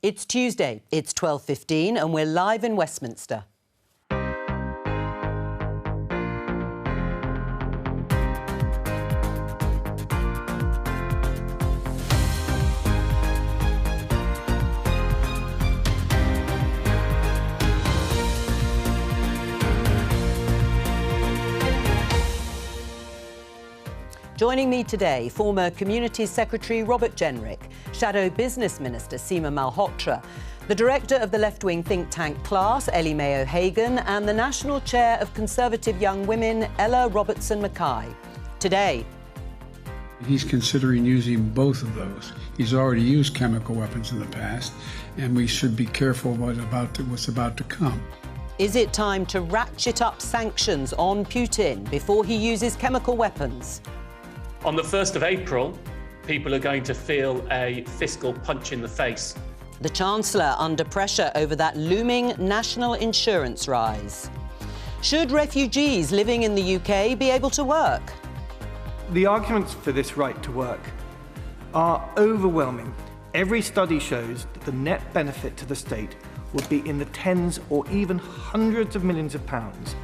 It's Tuesday, it's 12:15 and we're live in Westminster. Joining me today, former Communities Secretary Robert Jenrick, Shadow Business Minister Seema Malhotra, the director of the left-wing think tank Class, Ellie Mae O'Hagan, and the National Chair of Conservative Young Women, Ella Robertson-Mackay. Today, he's considering using both of those. He's already used chemical weapons in the past, and we should be careful what's about to come. Is it time to ratchet up sanctions on Putin before he uses chemical weapons? On the 1st of April, people are going to feel a fiscal punch in the face. The Chancellor under pressure over that looming national insurance rise. Should refugees living in the UK be able to work? The arguments for this right to work are overwhelming. Every study shows that the net benefit to the state would be in the tens or even hundreds of millions of pounds.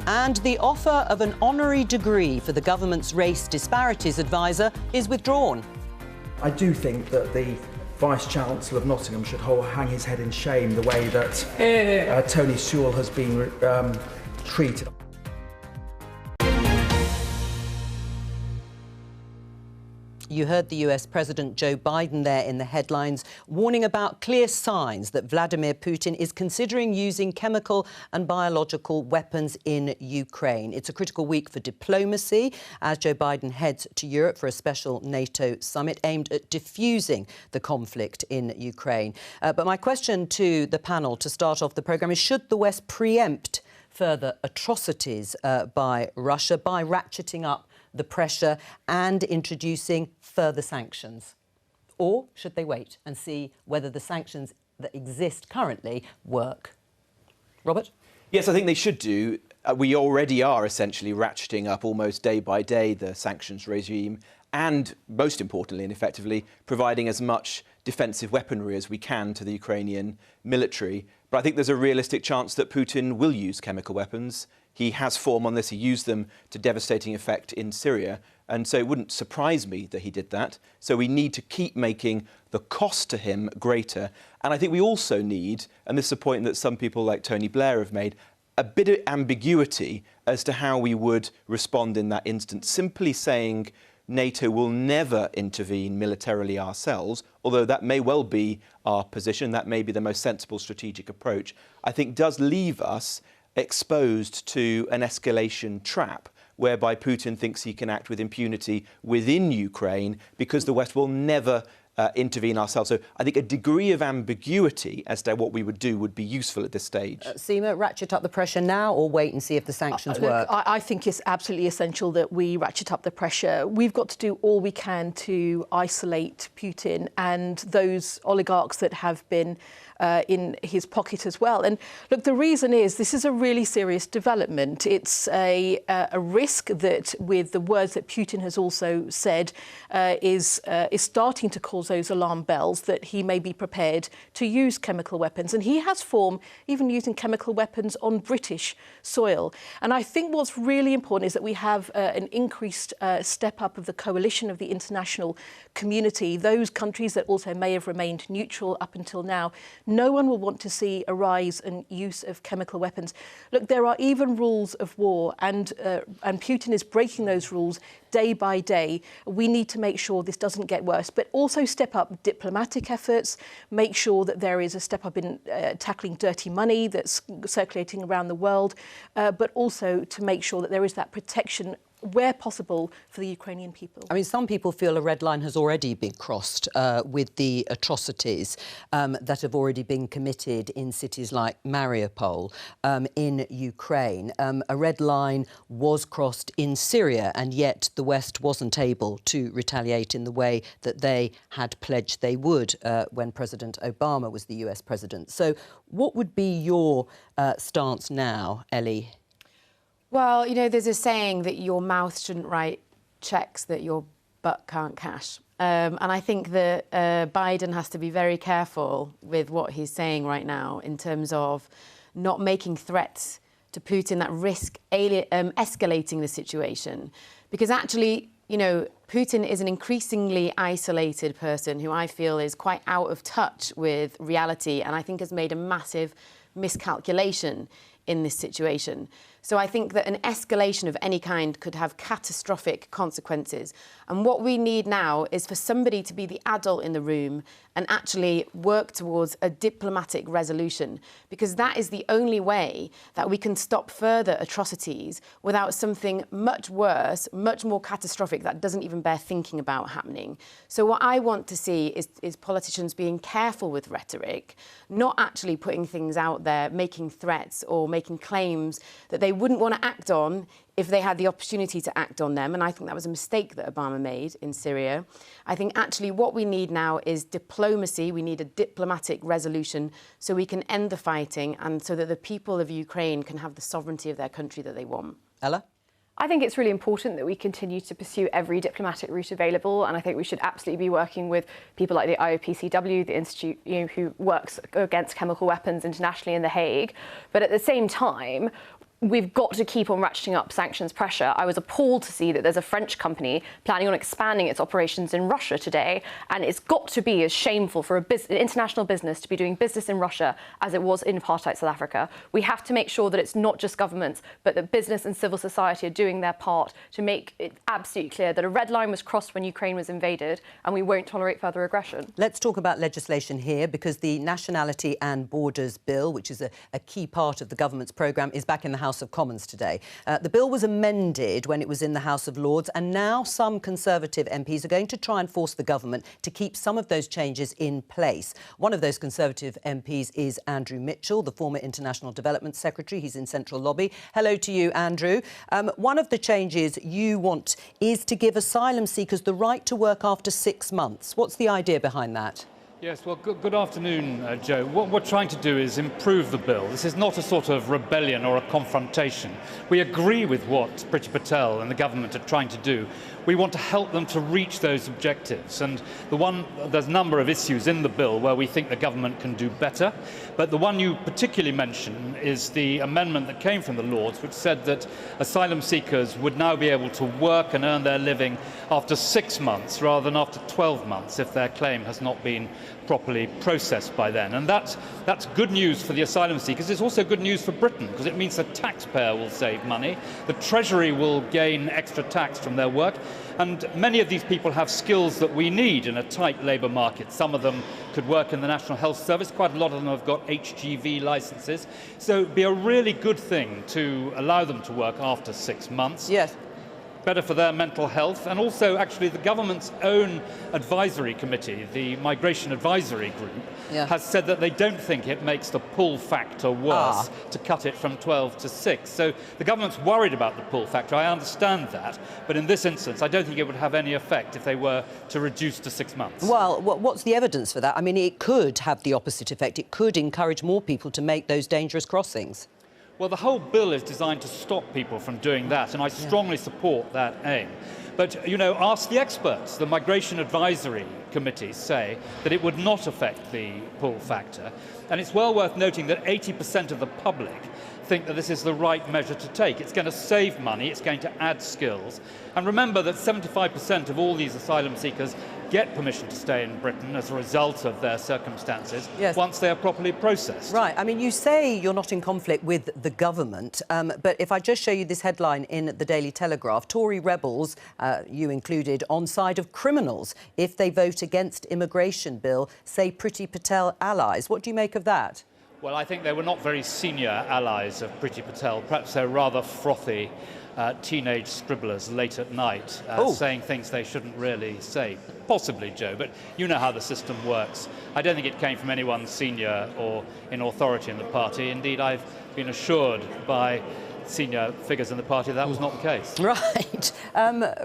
And the offer of an honorary degree for the government's race disparities advisor is withdrawn. I do think that the Vice-Chancellor of Nottingham should hang his head in shame the way that Tony Sewell has been treated. You heard the US President Joe Biden there in the headlines, warning about clear signs that Vladimir Putin is considering using chemical and biological weapons in Ukraine. It's a critical week for diplomacy as Joe Biden heads to Europe for a special NATO summit aimed at diffusing the conflict in Ukraine. But my question to the panel to start off the programme is, should the West preempt further atrocities by Russia by ratcheting up the pressure and introducing further sanctions? Or should they wait and see whether the sanctions that exist currently work? Robert? Yes, I think they should do. We already are essentially ratcheting up almost day by day the sanctions regime and, most importantly and effectively, providing as much defensive weaponry as we can to the Ukrainian military. But I think there's a realistic chance that Putin will use chemical weapons. He has form on this. He used them to devastating effect in Syria. And so it wouldn't surprise me that he did that. So we need to keep making the cost to him greater. And I think we also need, and this is a point that some people like Tony Blair have made, a bit of ambiguity as to how we would respond in that instance. Simply saying NATO will never intervene militarily ourselves, although that may well be our position, that may be the most sensible strategic approach, I think does leave us exposed to an escalation trap whereby Putin thinks he can act with impunity within Ukraine because the West will never intervene ourselves. So I think a degree of ambiguity as to what we would do would be useful at this stage. Seema, ratchet up the pressure now or wait and see if the sanctions work? I think it's absolutely essential that we ratchet up the pressure. We've got to do all we can to isolate Putin and those oligarchs that have been in his pocket as well. And look, the reason is this is a really serious development. It's a risk that, with the words that Putin has also said, is starting to cause those alarm bells that he may be prepared to use chemical weapons. And he has form even using chemical weapons on British soil. And I think what's really important is that we have an increased step up of the coalition of the international community, those countries that also may have remained neutral up until now. No one will want to see a rise in use of chemical weapons. Look, there are even rules of war, and Putin is breaking those rules day by day. We need to make sure this doesn't get worse, but also step up diplomatic efforts, make sure that there is a step up in tackling dirty money that's circulating around the world, but also to make sure that there is that protection where possible for the Ukrainian people. I mean, some people feel a red line has already been crossed with the atrocities that have already been committed in cities like Mariupol in Ukraine. A red line was crossed in Syria, and yet the West wasn't able to retaliate in the way that they had pledged they would when President Obama was the US president. So what would be your stance now, Ellie? Well, you know, there's a saying that your mouth shouldn't write cheques that your butt can't cash. And I think that Biden has to be very careful with what he's saying right now in terms of not making threats to Putin that risk escalating the situation. Because actually, you know, Putin is an increasingly isolated person who I feel is quite out of touch with reality, and I think has made a massive miscalculation in this situation. So I think that an escalation of any kind could have catastrophic consequences. And what we need now is for somebody to be the adult in the room and actually work towards a diplomatic resolution, because that is the only way that we can stop further atrocities without something much worse, much more catastrophic that doesn't even bear thinking about happening. So what I want to see is politicians being careful with rhetoric, not actually putting things out there, making threats or making claims that they wouldn't want to act on if they had the opportunity to act on them. And I think that was a mistake that Obama made in Syria. I think actually what we need now is diplomacy. We need a diplomatic resolution so we can end the fighting and so that the people of Ukraine can have the sovereignty of their country that they want. Ella? I think it's really important that we continue to pursue every diplomatic route available, and I think we should absolutely be working with people like the IOPCW, the institute, you know, who works against chemical weapons internationally in The Hague. But at the same time, we've got to keep on ratcheting up sanctions pressure. I was appalled to see that there's a French company planning on expanding its operations in Russia today, and it's got to be as shameful for an international business to be doing business in Russia as it was in apartheid South Africa. We have to make sure that it's not just governments, but that business and civil society are doing their part to make it absolutely clear that a red line was crossed when Ukraine was invaded, and we won't tolerate further aggression. Let's talk about legislation here, because the Nationality and Borders Bill, which is a key part of the government's programme, is back in the House of Commons today. The bill was amended when it was in the House of Lords, and now some Conservative MPs are going to try and force the government to keep some of those changes in place. One of those Conservative MPs is Andrew Mitchell, the former International Development Secretary. He's in Central Lobby. Hello to you, Andrew. One of the changes you want is to give asylum seekers the right to work after 6 months. What's the idea behind that? Yes, well, good afternoon, Joe. What we're trying to do is improve the bill. This is not a sort of rebellion or a confrontation. We agree with what Priti Patel and the government are trying to do. We want to help them to reach those objectives. And there's a number of issues in the bill where we think the government can do better. But the one you particularly mention is the amendment that came from the Lords, which said that asylum seekers would now be able to work and earn their living after 6 months rather than after 12 months if their claim has not been properly processed by then. And that's good news for the asylum seekers. It's also good news for Britain, because it means the taxpayer will save money, the Treasury will gain extra tax from their work, and many of these people have skills that we need in a tight labour market. Some of them could work in the National Health Service. Quite a lot of them have got HGV licences. So it would be a really good thing to allow them to work after 6 months. Yes. Better for their mental health, and also actually the government's own advisory committee, the Migration Advisory Group, has said that they don't think it makes the pull factor worse to cut it from 12 to 6. So the government's worried about the pull factor. I understand that, but in this instance I don't think it would have any effect if they were to reduce to 6 months. Well, what's the evidence for that? I mean, it could have the opposite effect. It could encourage more people to make those dangerous crossings. Well, the whole bill is designed to stop people from doing that, and I strongly support that aim. But, you know, ask the experts. The Migration Advisory Committees say that it would not affect the pull factor. And it's well worth noting that 80% of the public think that this is the right measure to take. It's going to save money, it's going to add skills. And remember that 75% of all these asylum seekers get permission to stay in Britain as a result of their circumstances once they are properly processed. Right. I mean, you say you're not in conflict with the government, but if I just show you this headline in the Daily Telegraph, Tory rebels, you included, on side of criminals if they vote against immigration bill, say Priti Patel allies. What do you make of that? Well, I think they were not very senior allies of Priti Patel. Perhaps they're rather frothy teenage scribblers late at night saying things they shouldn't really say. Possibly, Joe, but you know how the system works. I don't think it came from anyone senior or in authority in the party. Indeed, I've been assured by senior figures in the party that was not the case. Right.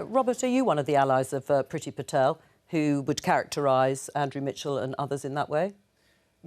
Robert, are you one of the allies of Priti Patel who would characterise Andrew Mitchell and others in that way?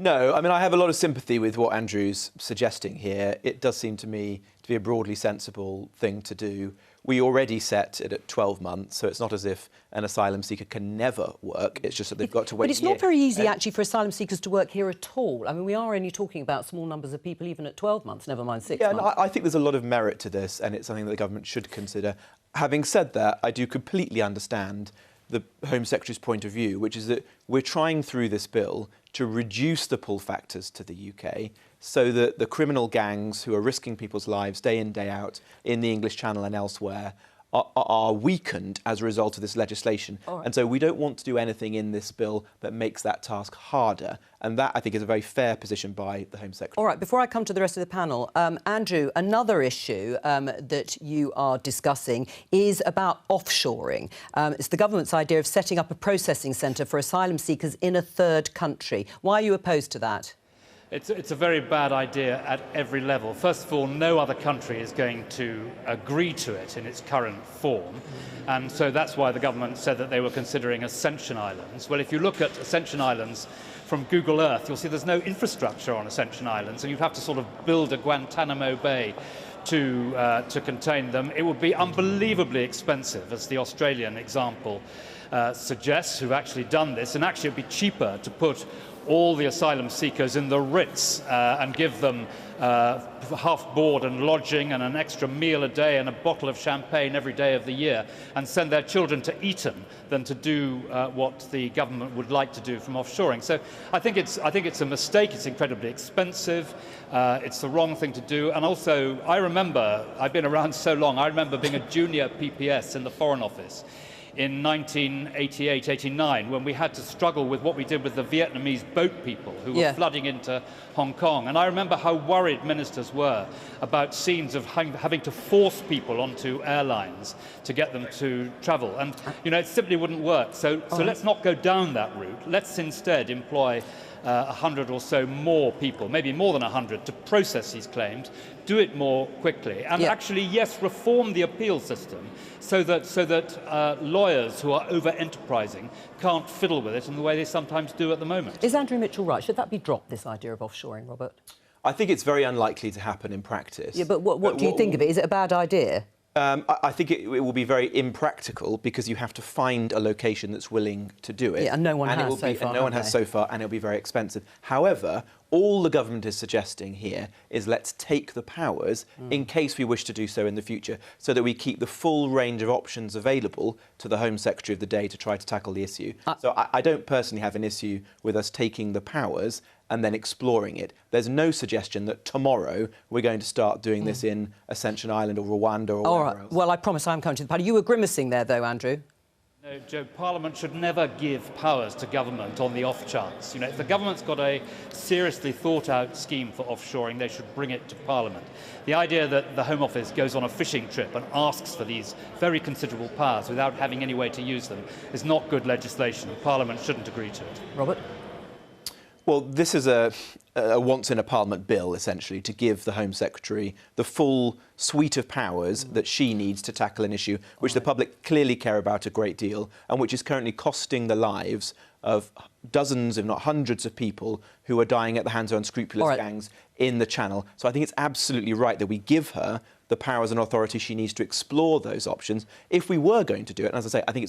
No, I mean, I have a lot of sympathy with what Andrew's suggesting here. It does seem to me to be a broadly sensible thing to do. we already set it at 12 months, so it's not as if an asylum seeker can never work. It's just that they've got to wait. But it's not very easy, actually, for asylum seekers to work here at all. I mean, we are only talking about small numbers of people, even at 12 months, never mind 6 months. Yeah, I think there's a lot of merit to this, and it's something that the government should consider. Having said that, I do completely understand the Home Secretary's point of view, which is that we're trying through this bill to reduce the pull factors to the UK so that the criminal gangs who are risking people's lives day in, day out in the English Channel and elsewhere are weakened as a result of this legislation. Right. And so we don't want to do anything in this bill that makes that task harder. And that, I think, is a very fair position by the Home Secretary. All right, before I come to the rest of the panel, Andrew, another issue that you are discussing is about offshoring. It's the government's idea of setting up a processing centre for asylum seekers in a third country. Why are you opposed to that? It's a very bad idea at every level. First of all, no other country is going to agree to it in its current form. And so that's why the government said that they were considering Ascension Islands. Well, if you look at Ascension Islands from Google Earth, you'll see there's no infrastructure on Ascension Islands, and you'd have to sort of build a Guantanamo Bay to contain them. It would be unbelievably expensive, as the Australian example suggests, who've actually done this, and actually it'd be cheaper to put all the asylum seekers in the Ritz and give them half board and lodging and an extra meal a day and a bottle of champagne every day of the year, and send their children to Eton than to do what the government would like to do from offshoring. So I think it's a mistake. It's incredibly expensive. It's the wrong thing to do. And also, I remember, I've been around so long, I remember being a junior PPS in the Foreign Office in 1988-89, when we had to struggle with what we did with the Vietnamese boat people who were flooding into Hong Kong. And I remember how worried ministers were about scenes of having to force people onto airlines to get them to travel. And, you know, it simply wouldn't work. So let's not go down that route. Let's instead employ 100 or so more people, maybe more than 100, to process these claims, do it more quickly, and actually, yes, reform the appeal system so that lawyers who are over-enterprising can't fiddle with it in the way they sometimes do at the moment. Is Andrew Mitchell right? Should that be dropped, this idea of offshoring, Robert? I think it's very unlikely to happen in practice. Yeah, but what do you think of it? Is it a bad idea? I think it will be very impractical because you have to find a location that's willing to do it. Yeah, and no one has so far. And no one has so far, and it'll be very expensive. However, all the government is suggesting here is let's take the powers in case we wish to do so in the future, so that we keep the full range of options available to the Home Secretary of the day to try to tackle the issue. So I don't personally have an issue with us taking the powers and then exploring it. There's no suggestion that tomorrow we're going to start doing this in Ascension Island or Rwanda or wherever else. Well, I promise I'm coming to the party. You were grimacing there, though, Andrew. No, Jo, Parliament should never give powers to government on the off chance. You know, if the government's got a seriously thought-out scheme for offshoring, they should bring it to Parliament. The idea that the Home Office goes on a fishing trip and asks for these very considerable powers without having any way to use them is not good legislation, and Parliament shouldn't agree to it. Robert? Well, this is a once-in-a-Parliament bill, essentially, to give the Home Secretary the full suite of powers that she needs to tackle an issue which the public clearly care about a great deal and which is currently costing the lives of dozens, if not hundreds, of people who are dying at the hands of unscrupulous gangs in the Channel. So I think it's absolutely right that we give her the powers and authority she needs to explore those options. If we were going to do it, and as I say, I think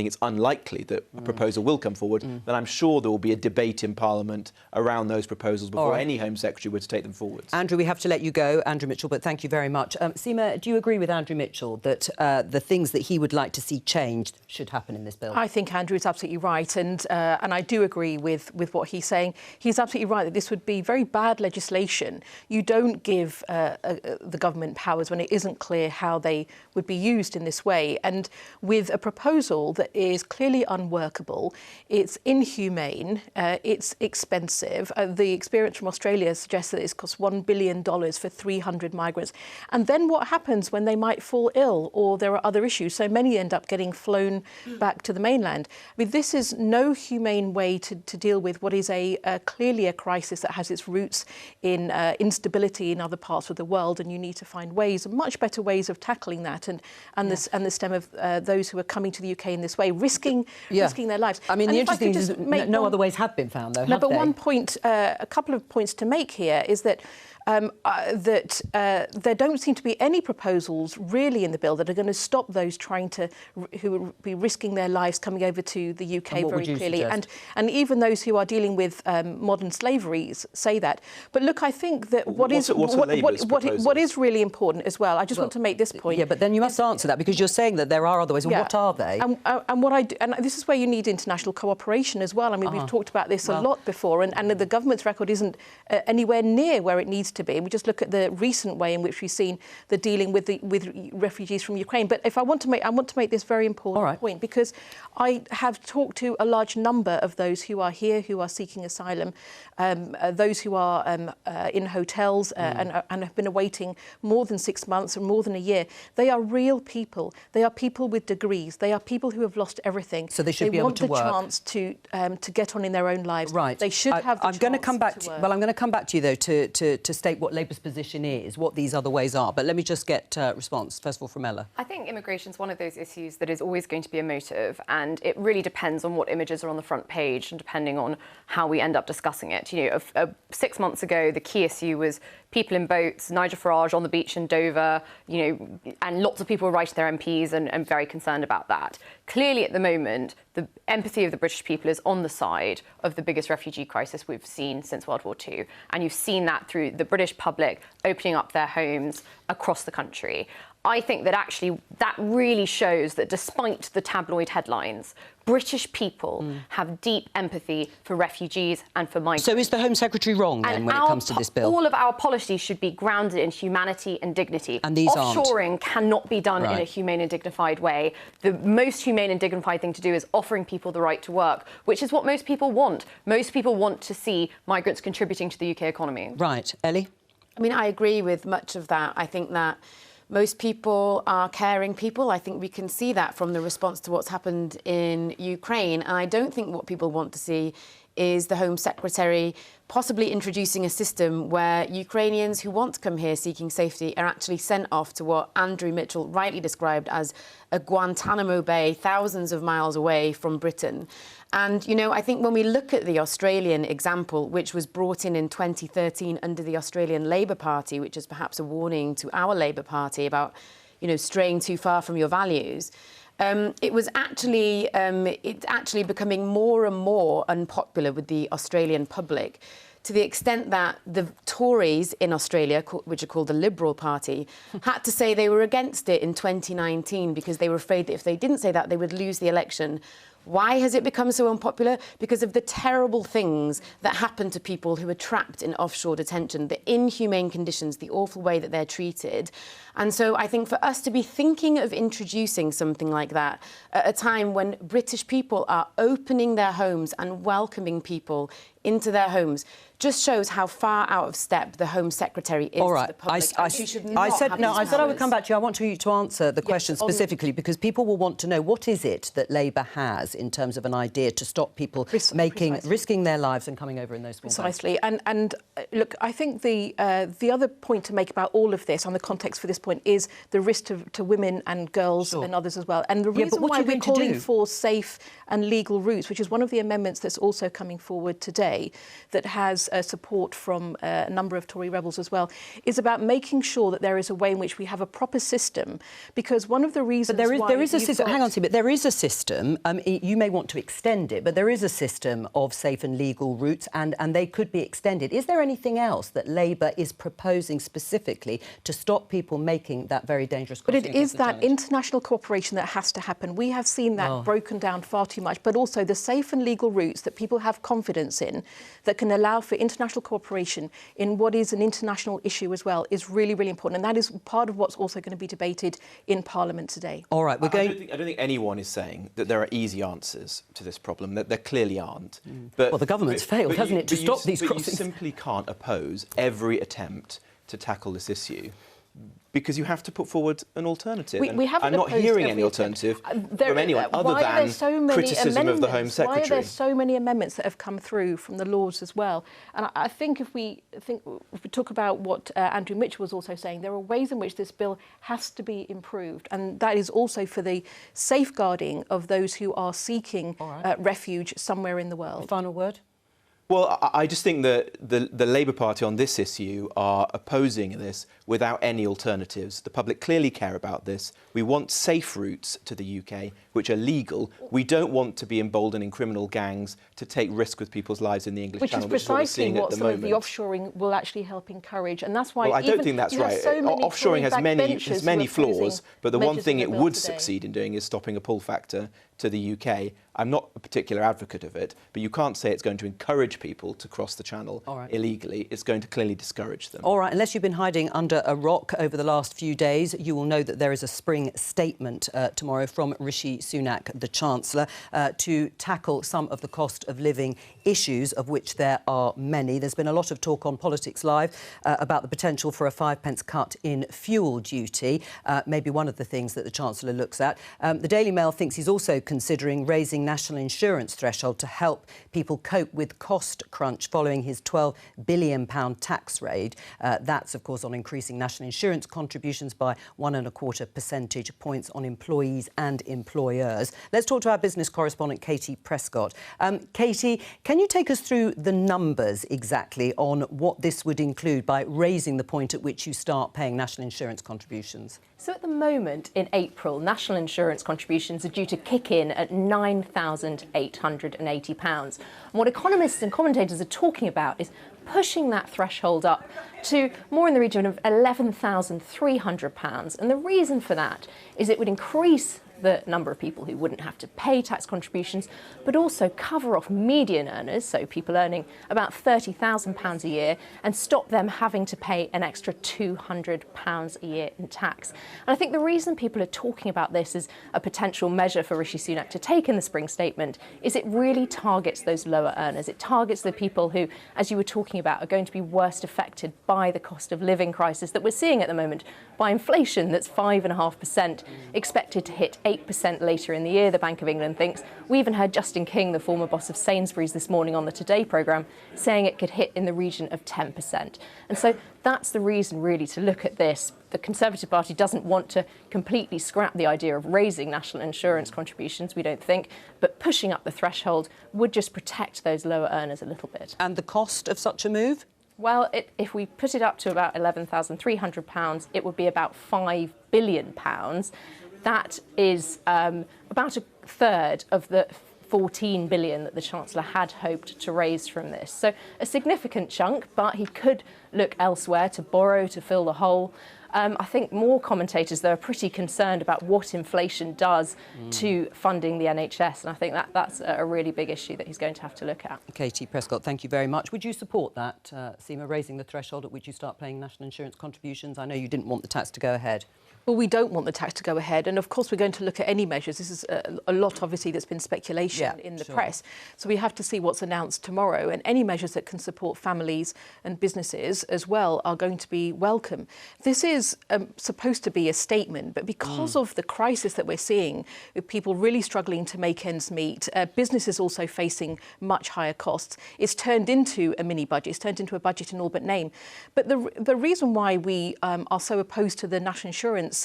it's unlikely that a proposal will come forward, then I'm sure there will be a debate in Parliament around those proposals before any Home Secretary were to take them forwards. Andrew, we have to let you go, Andrew Mitchell, but thank you very much. Seema, do you agree with Andrew Mitchell that the things that he would like to see changed should happen in this bill? I think Andrew is absolutely right, and I do agree with what he's saying. He's absolutely right that this would be very bad legislation. You don't give the government powers when it isn't clear how they would be used in this way. And with a proposal that is clearly unworkable, it's inhumane, it's expensive. The experience from Australia suggests that it's cost $1 billion for 300 migrants. And then what happens when they might fall ill or there are other issues? So many end up getting flown back to the mainland. I mean, this is no humane way to deal with what is clearly a crisis that has its roots in instability in other parts of the world, and you need to find ways, much better ways of tackling that, and the stem of those who are coming to the UK in this way, risking their lives. I mean, the interesting thing is no other ways have been found, though. No, but one point, a couple of points to make here is that that there don't seem to be any proposals really in the bill that are going to stop those who would be risking their lives coming over to the UK very clearly. And even those who are dealing with modern slavery say that. But look, I think that what is really important as well, I just want to make this point. Yeah, but then you must answer that, because you're saying that there are other ways. And what are they? And this is where you need international cooperation as well. I mean, we've talked about this a lot before, and the government's record isn't anywhere near where it needs to be. We just look at the recent way in which we've seen the dealing with refugees from Ukraine. But if I want to make this very important point, because I have talked to a large number of those who are here, who are seeking asylum, those who are in hotels and have been awaiting more than 6 months or more than a year. They are real people. They are people with degrees. They are people who have lost everything. So they should be able to work. They want the chance to get on in their own lives. Right. They should have the chance to work. Well, I'm going to come back to you, though, to state what Labour's position is, what these other ways are. But let me just get a response, first of all, from Ella. I think immigration is one of those issues that is always going to be emotive, and it really depends on what images are on the front page and depending on how we end up discussing it. You know, 6 months ago, the key issue was people in boats, Nigel Farage on the beach in Dover, you know, and lots of people were writing their MPs and very concerned about that. Clearly, at the moment, the empathy of the British people is on the side of the biggest refugee crisis we've seen since World War II. And you've seen that through the British public opening up their homes across the country. I think that actually that really shows that despite the tabloid headlines, British people have deep empathy for refugees and for migrants. So is the Home Secretary wrong, then, when it comes to this bill? All of our policies should be grounded in humanity and dignity. And these Offshoring cannot be done in a humane and dignified way. The most humane and dignified thing to do is offering people the right to work, which is what most people want. Most people want to see migrants contributing to the UK economy. Right. Ellie? I mean, I agree with much of that. I think that most people are caring people. I think we can see that from the response to what's happened in Ukraine. And I don't think what people want to see is the Home Secretary possibly introducing a system where Ukrainians who want to come here seeking safety are actually sent off to what Andrew Mitchell rightly described as a Guantanamo Bay, thousands of miles away from Britain. And, you know, I think when we look at the Australian example, which was brought in 2013 under the Australian Labour Party, which is perhaps a warning to our Labour Party about, you know, straying too far from your values, it was actually becoming more and more unpopular with the Australian public, to the extent that the Tories in Australia, which are called the Liberal Party, had to say they were against it in 2019 because they were afraid that if they didn't say that, they would lose the election. Why has it become so unpopular? Because of the terrible things that happen to people who are trapped in offshore detention, the inhumane conditions, the awful way that they're treated. And so I think for us to be thinking of introducing something like that at a time when British people are opening their homes and welcoming people into their homes just shows how far out of step the Home Secretary is. All right. To the public. I said I would come back to you. I want you to answer the question specifically, because people will want to know what is it that Labour has in terms of an idea to stop people risking their lives and coming over in those small boats. Precisely. And look, I think the other point to make about all of this, and the context for this point, is the risk to women and girls and others as well. And the reason why we're calling for safe and legal routes, which is one of the amendments that's also coming forward today, that has support from a number of Tory rebels as well, is about making sure that there is a way in which we have a proper system. Because one of the reasons there is a system. Hang on a second, but there is a system. You may want to extend it, but there is a system of safe and legal routes, and they could be extended. Is there anything else that Labour is proposing specifically to stop people making that very dangerous crossing? But it is that international cooperation that has to happen. We have seen that broken down far too much, but also the safe and legal routes that people have confidence in, that can allow for international cooperation in what is an international issue as well, is really, really important. And that is part of what's also going to be debated in Parliament today. All right, I don't think anyone is saying that there are easy answers to this problem. That there clearly aren't. But, well, the government's failed, hasn't it, to stop these crossings? You simply can't oppose every attempt to tackle this issue, because you have to put forward an alternative. I'm not hearing any alternative from anyone other than criticism of the Home Secretary. Why are there so many amendments that have come through from the Lords as well? And I think if we talk about what Andrew Mitchell was also saying, there are ways in which this bill has to be improved, and that is also for the safeguarding of those who are seeking refuge somewhere in the world. Final word? Well, I just think that the Labour Party on this issue are opposing this without any alternatives. The public clearly care about this. We want safe routes to the UK, which are legal. We don't want to be emboldening criminal gangs to take risk with people's lives in the English Channel, which is precisely what some of the offshoring will actually help encourage. And that's why I don't think that's right. Offshoring has many flaws, but the one thing it would succeed in doing is stopping a pull factor to the UK. I'm not a particular advocate of it, but you can't say it's going to encourage people to cross the channel illegally. It's going to clearly discourage them. All right, unless you've been hiding under a rock over the last few days, you will know that there is a spring statement tomorrow from Rishi Sunak, the Chancellor, to tackle some of the cost of living issues, of which there are many. There's been a lot of talk on Politics Live about the potential for a 5p cut in fuel duty, maybe one of the things that the Chancellor looks at. The Daily Mail thinks he's also considering raising national insurance threshold to help people cope with cost crunch following his £12 billion tax raid. That's, of course, on increasing national insurance contributions by 1.25 percentage points on employees and employers. Let's talk to our business correspondent, Katie Prescott. Katie, can you take us through the numbers exactly on what this would include by raising the point at which you start paying national insurance contributions? So at the moment, in April, national insurance contributions are due to kick in at £9,880. And what economists and commentators are talking about is pushing that threshold up to more in the region of £11,300. And the reason for that is it would increase the number of people who wouldn't have to pay tax contributions, but also cover off median earners, so people earning about £30,000 a year, and stop them having to pay an extra £200 a year in tax. And I think the reason people are talking about this as a potential measure for Rishi Sunak to take in the spring statement is it really targets those lower earners. It targets the people who, as you were talking about, are going to be worst affected by the cost of living crisis that we're seeing at the moment, by inflation that's 5.5%, expected to hit 8% later in the year, the Bank of England thinks. We even heard Justin King, the former boss of Sainsbury's, this morning on the Today programme, saying it could hit in the region of 10%. And so that's the reason, really, to look at this. The Conservative Party doesn't want to completely scrap the idea of raising national insurance contributions, we don't think, but pushing up the threshold would just protect those lower earners a little bit. And the cost of such a move? Well, if we put it up to about £11,300, it would be about £5 billion. That is about a third of the 14 billion that the Chancellor had hoped to raise from this. So a significant chunk, but he could look elsewhere to borrow to fill the hole. I think more commentators, though, are pretty concerned about what inflation does to funding the NHS, and I think that's a really big issue that he's going to have to look at. Katie Prescott, thank you very much. Would you support that, Seema, raising the threshold at which you start paying national insurance contributions? I know you didn't want the tax to go ahead. Well, we don't want the tax to go ahead. And of course, we're going to look at any measures. This is a lot, obviously, that's been speculation in the press. So we have to see what's announced tomorrow. And any measures that can support families and businesses as well are going to be welcome. This is supposed to be a statement, but because of the crisis that we're seeing, with people really struggling to make ends meet, businesses also facing much higher costs, it's turned into a mini budget. It's turned into a budget in all but name. But the reason why we are so opposed to the national insurance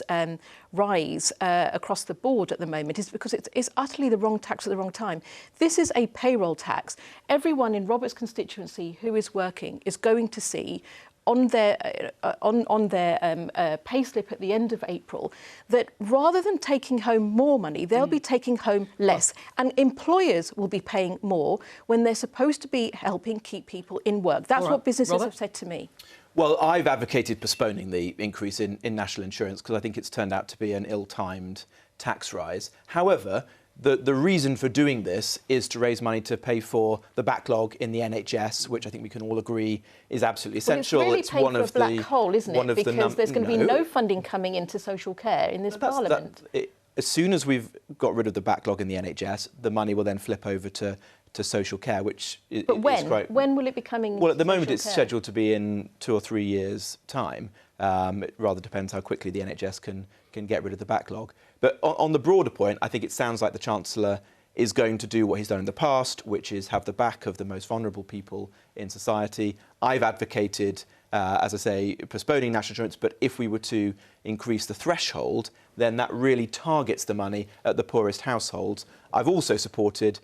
rise across the board at the moment is because it's utterly the wrong tax at the wrong time. This is a payroll tax. Everyone in Robert's constituency who is working is going to see on their payslip at the end of April that rather than taking home more money, they'll be taking home less. And employers will be paying more when they're supposed to be helping keep people in work. That's what businesses have said to me. Well, I've advocated postponing the increase in national insurance because I think it's turned out to be an ill-timed tax rise. However, the reason for doing this is to raise money to pay for the backlog in the NHS, which I think we can all agree is absolutely essential. Well, it's really paid for a black hole, isn't it? Because there's going to be no funding coming into social care in this Parliament. As soon as we've got rid of the backlog in the NHS, the money will then flip over to social care, which is quite... When will it be coming? Well, at the moment it's scheduled to be in 2 or 3 years' time. It rather depends how quickly the NHS can get rid of the backlog. But on the broader point, I think it sounds like the Chancellor is going to do what he's done in the past, which is have the back of the most vulnerable people in society. I've advocated, as I say, postponing national insurance, but if we were to increase the threshold, then that really targets the money at the poorest households. I've also supported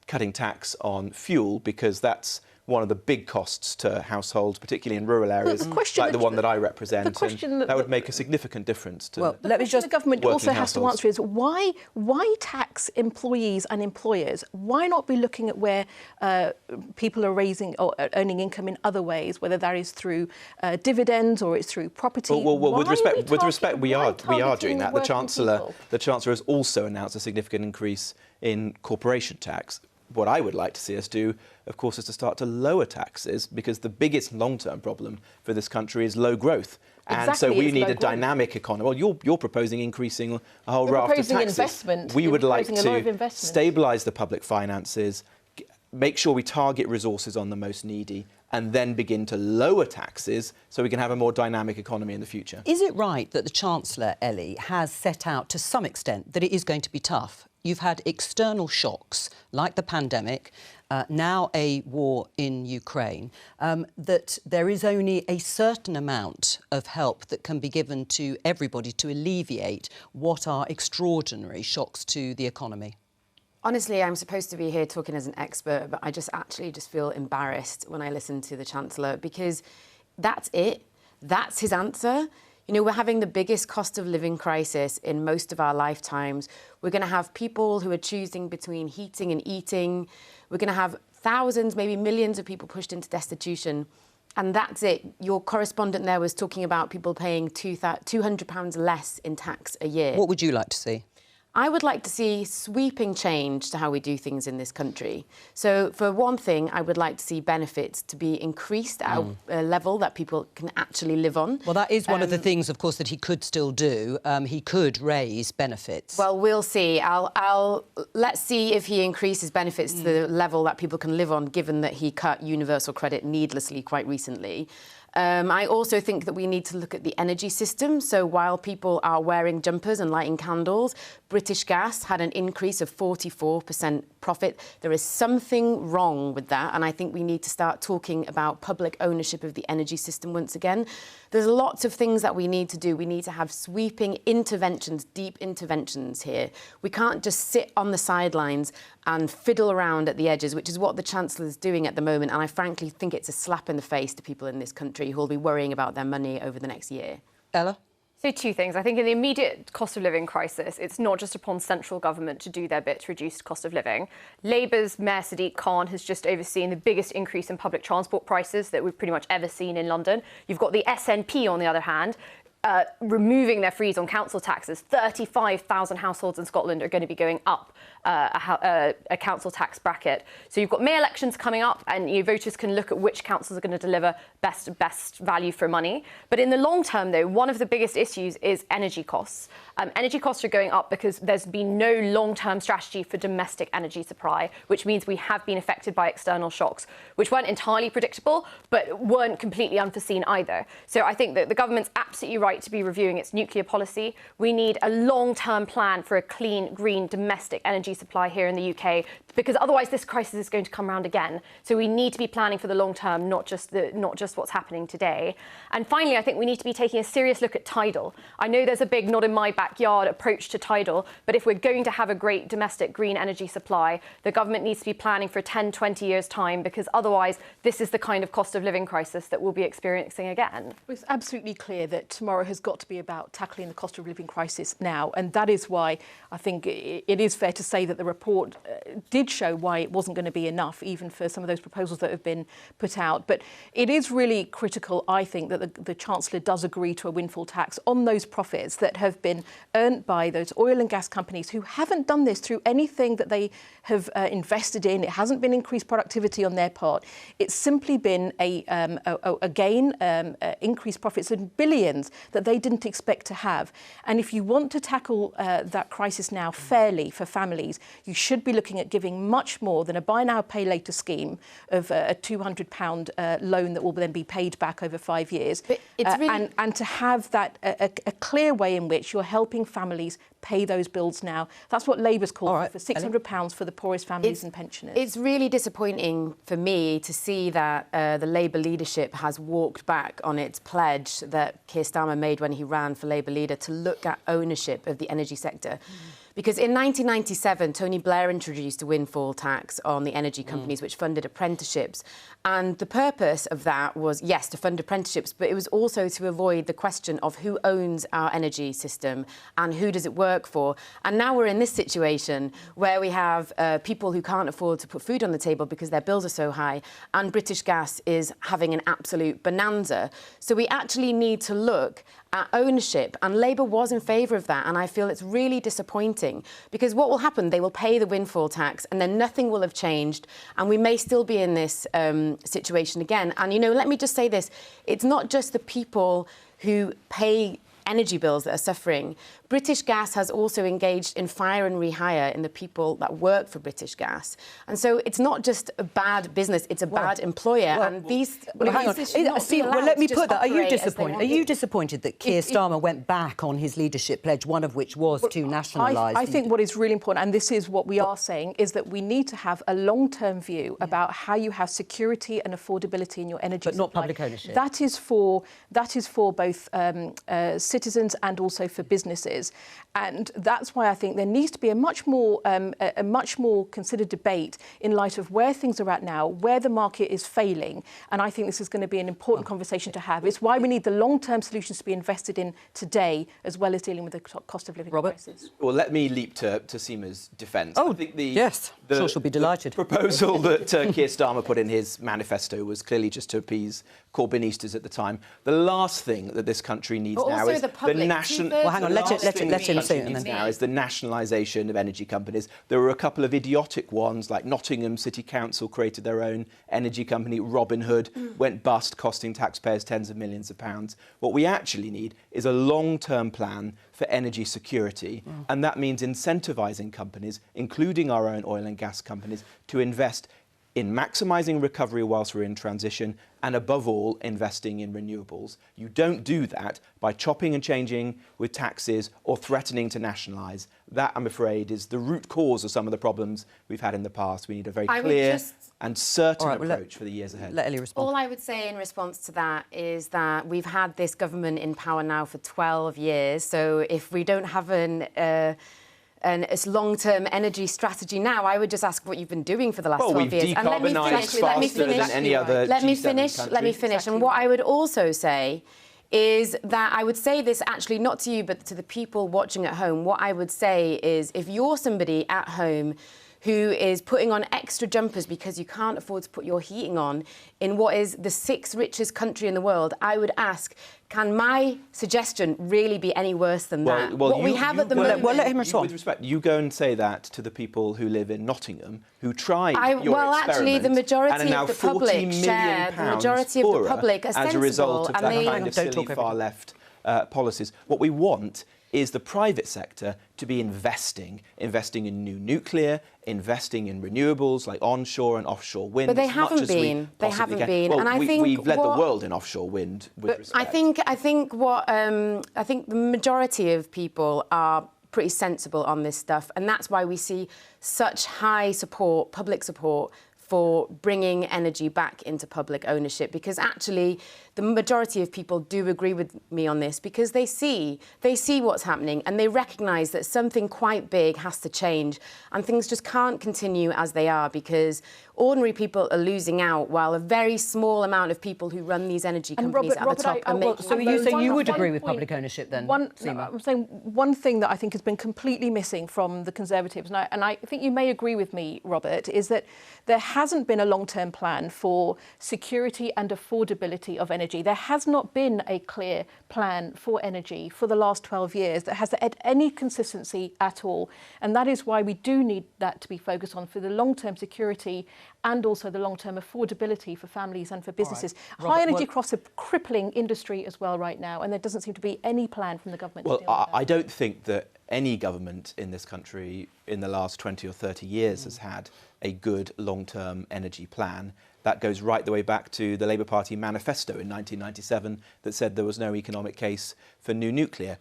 cutting tax on fuel, because that's one of the big costs to households, particularly in rural areas like the one that I represent. And that would make a significant difference to the government also has to households. answer is why tax employees and employers? Why not be looking at where people are raising or earning income in other ways, whether that is through dividends or it's through property? Well, with respect, we are doing that. The Chancellor has also announced a significant increase in corporation tax. What I would like to see us do, of course, is to start to lower taxes, because the biggest long-term problem for this country is low growth. And so we need a dynamic economy. Well, you're proposing increasing a whole raft of taxes. We would like to stabilise the public finances, make sure we target resources on the most needy, and then begin to lower taxes so we can have a more dynamic economy in the future. Is it right that the Chancellor, Ellie, has set out to some extent that it is going to be tough? You've had external shocks like the pandemic, now a war in Ukraine, that there is only a certain amount of help that can be given to everybody to alleviate what are extraordinary shocks to the economy. Honestly, I'm supposed to be here talking as an expert, but I just feel embarrassed when I listen to the Chancellor, because that's it. That's his answer. You know, we're having the biggest cost of living crisis in most of our lifetimes. We're going to have people who are choosing between heating and eating. We're going to have thousands, maybe millions of people pushed into destitution. And that's it. Your correspondent there was talking about people paying £200 less in tax a year. What would you like to see? I would like to see sweeping change to how we do things in this country. So, for one thing, I would like to see benefits to be increased at a level that people can actually live on. Well, that is one of the things, of course, that he could still do. He could raise benefits. Well, we'll see. Let's see if he increases benefits to the level that people can live on, given that he cut universal credit needlessly quite recently. I also think that we need to look at the energy system. So while people are wearing jumpers and lighting candles, British Gas had an increase of 44% profit. There is something wrong with that, and I think we need to start talking about public ownership of the energy system once again. There's lots of things that we need to do. We need to have sweeping interventions, deep interventions here. We can't just sit on the sidelines and fiddle around at the edges, which is what the Chancellor is doing at the moment. And I frankly think it's a slap in the face to people in this country who will be worrying about their money over the next year. Ella? So two things. I think in the immediate cost of living crisis, it's not just upon central government to do their bit to reduce cost of living. Labour's Mayor Sadiq Khan has just overseen the biggest increase in public transport prices that we've pretty much ever seen in London. You've got the SNP, on the other hand, removing their freeze on council taxes. 35,000 households in Scotland are going to be going up a council tax bracket. So you've got May elections coming up, and voters can look at which councils are going to deliver best value for money. But in the long term, though, one of the biggest issues is energy costs. Energy costs are going up because there's been no long-term strategy for domestic energy supply, which means we have been affected by external shocks, which weren't entirely predictable, but weren't completely unforeseen either. So I think that the government's absolutely right to be reviewing its nuclear policy. We need a long-term plan for a clean, green, domestic energy supply here in the UK, because otherwise this crisis is going to come around again. So we need to be planning for the long term, not just what's happening today. And finally, I think we need to be taking a serious look at tidal. I know there's a big not in my backyard approach to tidal, but if we're going to have a great domestic green energy supply, the government needs to be planning for 10, 20 years' time, because otherwise this is the kind of cost of living crisis that we'll be experiencing again. It's absolutely clear that tomorrow has got to be about tackling the cost of living crisis now, and that is why I think it is fair to say that the report did show why it wasn't going to be enough, even for some of those proposals that have been put out. But it is really critical, I think, that the Chancellor does agree to a windfall tax on those profits that have been earned by those oil and gas companies who haven't done this through anything that they have invested in. It hasn't been increased productivity on their part. It's simply been a gain, increased profits in billions that they didn't expect to have. And if you want to tackle that crisis now fairly for families, you should be looking at giving much more than a buy now, pay later scheme of a £200 loan that will then be paid back over 5 years. And to have that a clear way in which you're helping families pay those bills now. That's what Labour's called for £600 for the poorest families and pensioners. It's really disappointing for me to see that the Labour leadership has walked back on its pledge that Keir Starmer made when he ran for Labour leader to look at ownership of the energy sector. Because in 1997, Tony Blair introduced a windfall tax on the energy companies, which funded apprenticeships. And the purpose of that was, yes, to fund apprenticeships, but it was also to avoid the question of who owns our energy system and who does it work for. And now we're in this situation where we have people who can't afford to put food on the table because their bills are so high, and British Gas is having an absolute bonanza. So we actually need to look at ownership, and Labour was in favour of that, and I feel it's really disappointing because what will happen, they will pay the windfall tax and then nothing will have changed, and we may still be in this situation again. And, you know, let me just say this, it's not just the people who pay energy bills that are suffering. British Gas has also engaged in fire and rehire in the people that work for British Gas. And so it's not just a bad business, it's a bad employer. And these... hang on. Steve, let me put that. Are you disappointed? Are you disappointed that Keir Starmer went back on his leadership pledge, one of which was to nationalise? I think what is really important, and this is what we are saying, is that we need to have a long-term view about how you have security and affordability in your energy supply. But not public ownership. That is for both citizens and also for businesses. And that's why I think there needs to be a much more considered debate in light of where things are at now, where the market is failing. And I think this is going to be an important conversation to have. It's why we need the long-term solutions to be invested in today, as well as dealing with the cost of living crisis. Well, let me leap to Seema's defence. Oh, I think yes. Sure, she'll be delighted. The proposal that Keir Starmer put in his manifesto was clearly just to appease Corbynistas at the time. The last thing that this country needs now is the national... Well, hang on, let him say it. Now is the nationalisation of energy companies. There were a couple of idiotic ones, like Nottingham City Council created their own energy company. Robin Hood went bust, costing taxpayers tens of millions of pounds. What we actually need is a long-term plan for energy security, and that means incentivising companies, including our own oil and gas companies, to invest in maximising recovery whilst we're in transition, and above all, investing in renewables. You don't do that by chopping and changing with taxes or threatening to nationalise. That, I'm afraid, is the root cause of some of the problems we've had in the past. We need a very clear and certain approach for the years ahead. Let Ellie respond. All I would say in response to that is that we've had this government in power now for 12 years. So if we don't have a long-term energy strategy now, I would just ask what you've been doing for the last 12 years. And let me finish. Let me finish. And what I would also say is that I would say this actually not to you, but to the people watching at home. What I would say is if you're somebody at home who is putting on extra jumpers because you can't afford to put your heating on in what is the 6th richest country in the world, I would ask, can my suggestion really be any worse than that? What we have at the moment... Well, let him respond. With respect, you go and say that to the people who live in Nottingham, who tried your well, actually, the majority of the public share. The majority of the public are sensible. As a result of that kind of silly talk far-left policies. What we want is the private sector to be investing in new nuclear, investing in renewables like onshore and offshore wind. But they haven't been. They haven't been. Well, and I think we've led the world in offshore wind. With respect. I think the majority of people are pretty sensible on this stuff, and that's why we see such high support, public support, for bringing energy back into public ownership, because actually the majority of people do agree with me on this, because they see what's happening and they recognise that something quite big has to change, and things just can't continue as they are, because ordinary people are losing out while a very small amount of people who run these energy companies at the top are making... So you would agree with public ownership then, I'm saying one thing that I think has been completely missing from the Conservatives, and I think you may agree with me, Robert, is that there hasn't been a long-term plan for security and affordability of energy. There has not been a clear plan for energy for the last 12 years that has had any consistency at all. And that is why we do need that to be focused on for the long-term security and also the long-term affordability for families and for businesses. Right. High energy costs are crippling industry as well right now, and there doesn't seem to be any plan from the government to deal with that. I don't think that any government in this country in the last 20 or 30 years has had a good long-term energy plan. That goes right the way back to the Labour Party manifesto in 1997 that said there was no economic case for new nuclear.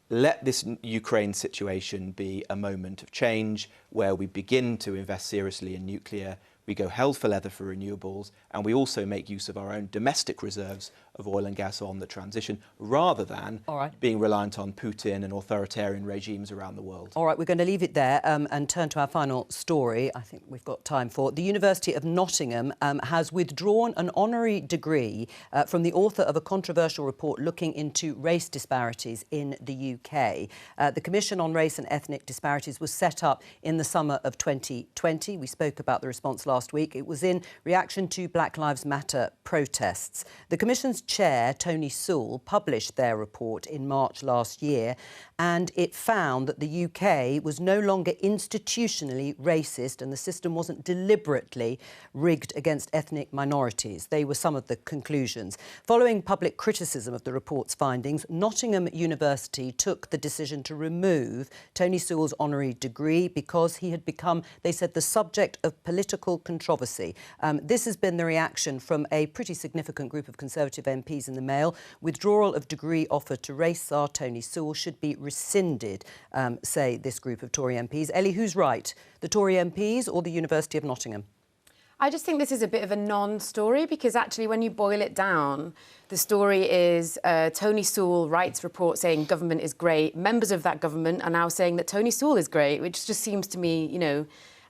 Let this Ukraine situation be a moment of change where we begin to invest seriously in nuclear, we go hell for leather for renewables, and we also make use of our own domestic reserves of oil and gas on the transition, rather than being reliant on Putin and authoritarian regimes around the world. All right, we're going to leave it there and turn to our final story. I think we've got time for. The University of Nottingham has withdrawn an honorary degree from the author of a controversial report looking into race disparities in the UK. The Commission on Race and Ethnic Disparities was set up in the summer of 2020. We spoke about the response last week. It was in reaction to Black Lives Matter protests. The Commission's chair, Tony Sewell, published their report in March last year, and it found that the UK was no longer institutionally racist and the system wasn't deliberately rigged against ethnic minorities. They were some of the conclusions. Following public criticism of the report's findings, Nottingham University took the decision to remove Tony Sewell's honorary degree because he had become, they said, the subject of political controversy. This has been the reaction from a pretty significant group of Conservative MPs in the Mail. Withdrawal of degree offered to race czar Tony Sewell should be rescinded, say this group of Tory MPs. Ellie, who's right, the Tory MPs or the University of Nottingham? I just think this is a bit of a non-story because actually when you boil it down, the story is Tony Sewell writes report saying government is great. Members of that government are now saying that Tony Sewell is great, which just seems to me, you know,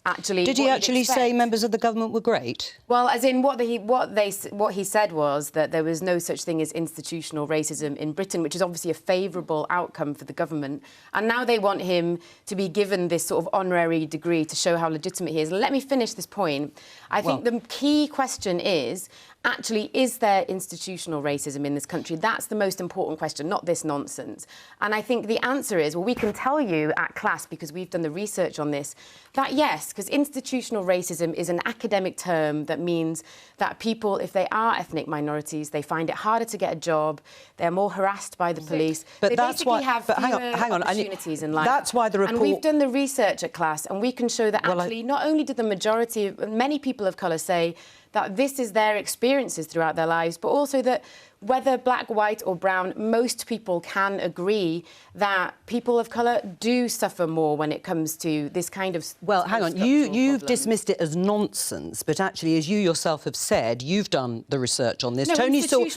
actually... Did he actually say members of the government were great? Well, as in what he said was that there was no such thing as institutional racism in Britain, which is obviously a favourable outcome for the government. And now they want him to be given this sort of honorary degree to show how legitimate he is. Let me finish this point. I think the key question is, actually, is there institutional racism in this country? That's the most important question, not this nonsense. And I think the answer is, well, we can tell you at class, because we've done the research on this, that yes, because institutional racism is an academic term that means that people, if they are ethnic minorities, they find it harder to get a job, they're more harassed by the police. But they that's basically why, have but fewer hang on, opportunities in life. That's why the report... And we've done the research at class, and we can show that actually not only did the majority, many people of colour say that this is their experiences throughout their lives, but also that whether black, white or brown, most people can agree that people of colour do suffer more when it comes to this kind of... Well, hang on, you've dismissed it as nonsense, but actually, as you yourself have said, you've done the research on this. No, Tony Sewell,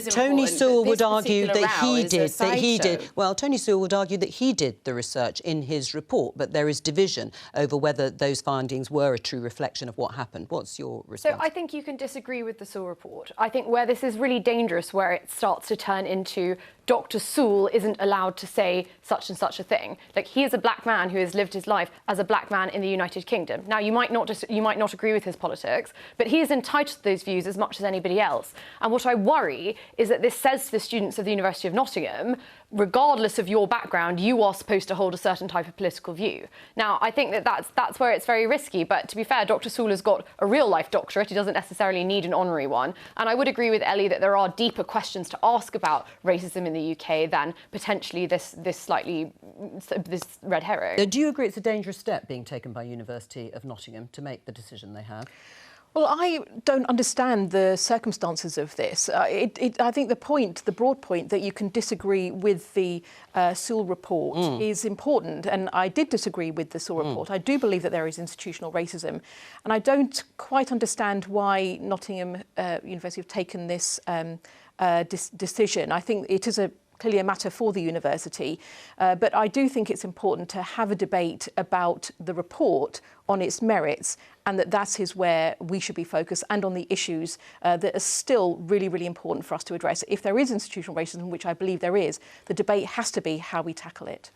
Tony Sewell would argue that he did. Well, Tony Sewell would argue that he did the research in his report, but there is division over whether those findings were a true reflection of what happened. What's your response? So I think you can disagree with the Sewell report. I think where this is really dangerous, where it starts to turn into Dr. Sewell isn't allowed to say such and such a thing. Like, he is a black man who has lived his life as a black man in the United Kingdom. Now, you might not agree with his politics, but he is entitled to those views as much as anybody else. And what I worry is that this says to the students of the University of Nottingham, regardless of your background, you are supposed to hold a certain type of political view. Now, I think that that's where it's very risky. But to be fair, Dr. Sewell has got a real-life doctorate. He doesn't necessarily need an honorary one. And I would agree with Ellie that there are deeper questions to ask about racism in the UK than potentially this red herring. Do you agree it's a dangerous step being taken by University of Nottingham to make the decision they have? Well, I don't understand the circumstances of this. I think the broad point that you can disagree with the Sewell report is important, and I did disagree with the Sewell report. I do believe that there is institutional racism, and I don't quite understand why Nottingham University have taken this decision. I think it is clearly a matter for the university, but I do think it's important to have a debate about the report on its merits, and that is where we should be focused, and on the issues that are still really, really important for us to address. If there is institutional racism, which I believe there is, the debate has to be how we tackle it.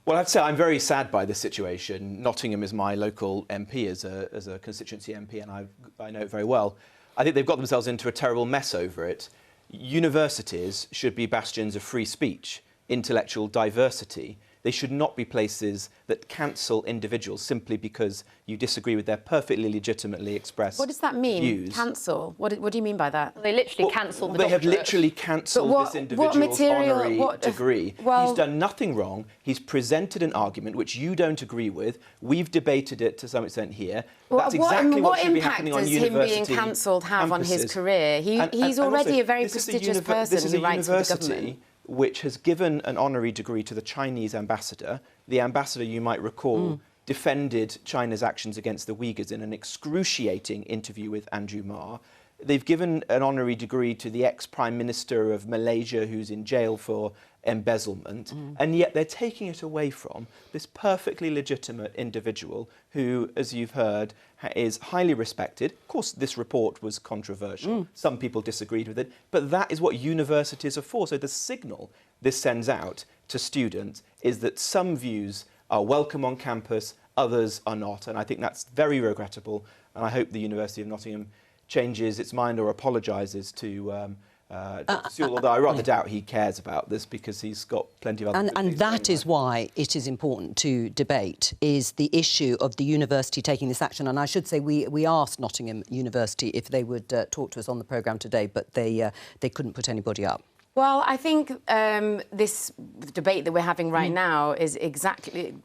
Well, I have to say I'm very sad by this situation. Nottingham is my local MP as a constituency MP, and I know it very well. I think they've got themselves into a terrible mess over it. Universities should be bastions of free speech, intellectual diversity. They should not be places that cancel individuals simply because you disagree with their perfectly legitimately expressed views. What does that mean, cancel? What do you mean by that? They literally cancelled the doctorate. They have literally cancelled this individual's honorary degree. He's done nothing wrong. He's presented an argument which you don't agree with. We've debated it to some extent here. That's exactly what should be happening on university campuses. What impact does him being cancelled have on his career? He's already a very prestigious person who writes for the government. Which has given an honorary degree to the Chinese ambassador. The ambassador, you might recall, defended China's actions against the Uyghurs in an excruciating interview with Andrew Marr. They've given an honorary degree to the ex-Prime Minister of Malaysia who's in jail for embezzlement, and yet they're taking it away from this perfectly legitimate individual who, as you've heard, is highly respected. Of course, this report was controversial. Some people disagreed with it, but that is what universities are for. So the signal this sends out to students is that some views are welcome on campus, others are not, and I think that's very regrettable, and I hope the University of Nottingham changes its mind or apologises to Dr. Sewell, although I rather doubt he cares about this because he's got plenty of other... And that is why it is important to debate, is the issue of the university taking this action. And I should say we asked Nottingham University if they would talk to us on the programme today, but they couldn't put anybody up. Well, I think this debate that we're having right now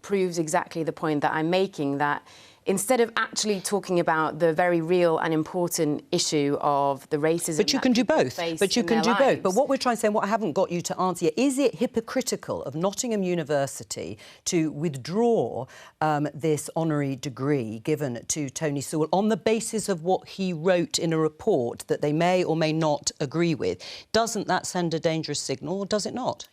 proves exactly the point that I'm making, that instead of actually talking about the very real and important issue of the racism... But you can do both. But you can do both. But what we're trying to say, and what I haven't got you to answer yet, is it hypocritical of Nottingham University to withdraw this honorary degree given to Tony Sewell on the basis of what he wrote in a report that they may or may not agree with? Doesn't that send a dangerous signal, or does it not?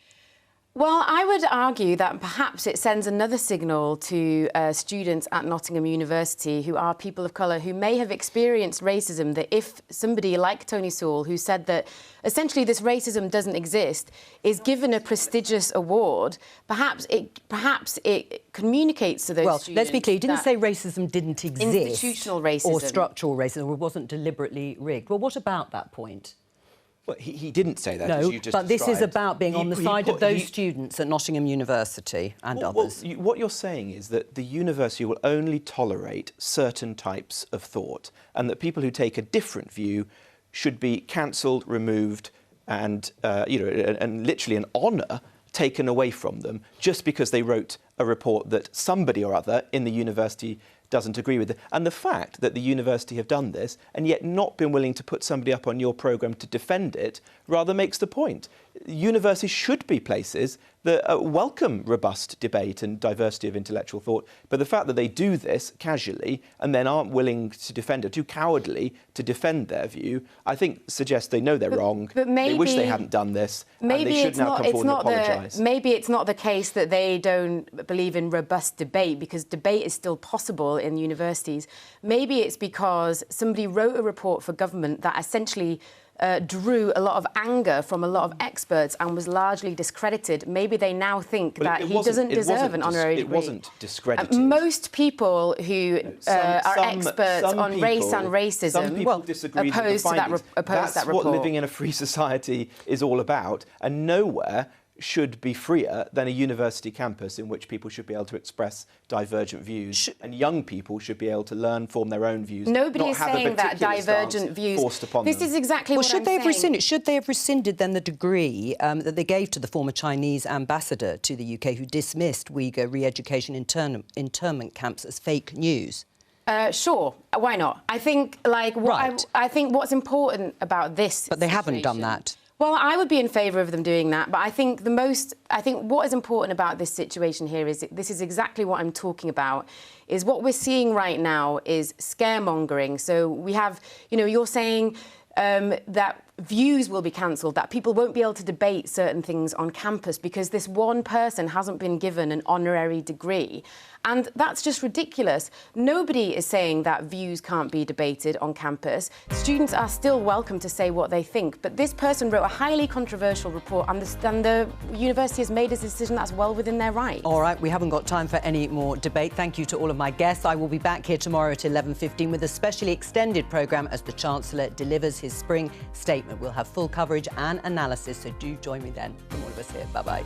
Well, I would argue that perhaps it sends another signal to students at Nottingham University who are people of colour who may have experienced racism, that if somebody like Tony Sewell, who said that essentially this racism doesn't exist, is given a prestigious award, perhaps it communicates to those students... Well, let's be clear, he didn't say racism didn't exist. Institutional racism. Or structural racism, or it wasn't deliberately rigged. Well, what about that point? Well, he didn't say that, no, as you just but described. This is about being on the side of those students at Nottingham University and others. What you're saying is that the university will only tolerate certain types of thought, and that people who take a different view should be cancelled, removed, and and literally an honour taken away from them just because they wrote a report that somebody or other in the university doesn't agree with it. And the fact that the university have done this and yet not been willing to put somebody up on your programme to defend it rather makes the point. Universities should be places that welcome robust debate and diversity of intellectual thought, but the fact that they do this casually and then aren't willing to defend it, too cowardly to defend their view, I think suggests they know they're wrong, but maybe, they wish they hadn't done this, and they should now come forward and apologise. Maybe it's not the case that they don't believe in robust debate, because debate is still possible in universities. Maybe it's because somebody wrote a report for government that essentially drew a lot of anger from a lot of experts and was largely discredited. Maybe they now think that he doesn't deserve an honorary degree. It wasn't discredited. Most people who are experts on race and racism oppose that report. That's what living in a free society is all about, and nowhere should be freer than a university campus in which people should be able to express divergent views, and young people should be able to learn, form their own views. Nobody is saying that divergent views forced upon this them. Is exactly what I'm saying. Should they have rescinded then the degree that they gave to the former Chinese ambassador to the UK who dismissed Uyghur re-education internment camps as fake news? Sure, why not? I think I think what's important about this But they haven't done that. Well, I would be in favour of them doing that, but I think what is important about this situation here is this is exactly what I'm talking about, is what we're seeing right now is scaremongering. So we have, you're saying that views will be cancelled, that people won't be able to debate certain things on campus because this one person hasn't been given an honorary degree. And that's just ridiculous. Nobody is saying that views can't be debated on campus. Students are still welcome to say what they think. But this person wrote a highly controversial report, and the university has made a decision that's well within their right. All right, we haven't got time for any more debate. Thank you to all of my guests. I will be back here tomorrow at 11:15 with a specially extended programme as the Chancellor delivers his spring statement. We'll have full coverage and analysis, so do join me then. From all of us here, bye-bye.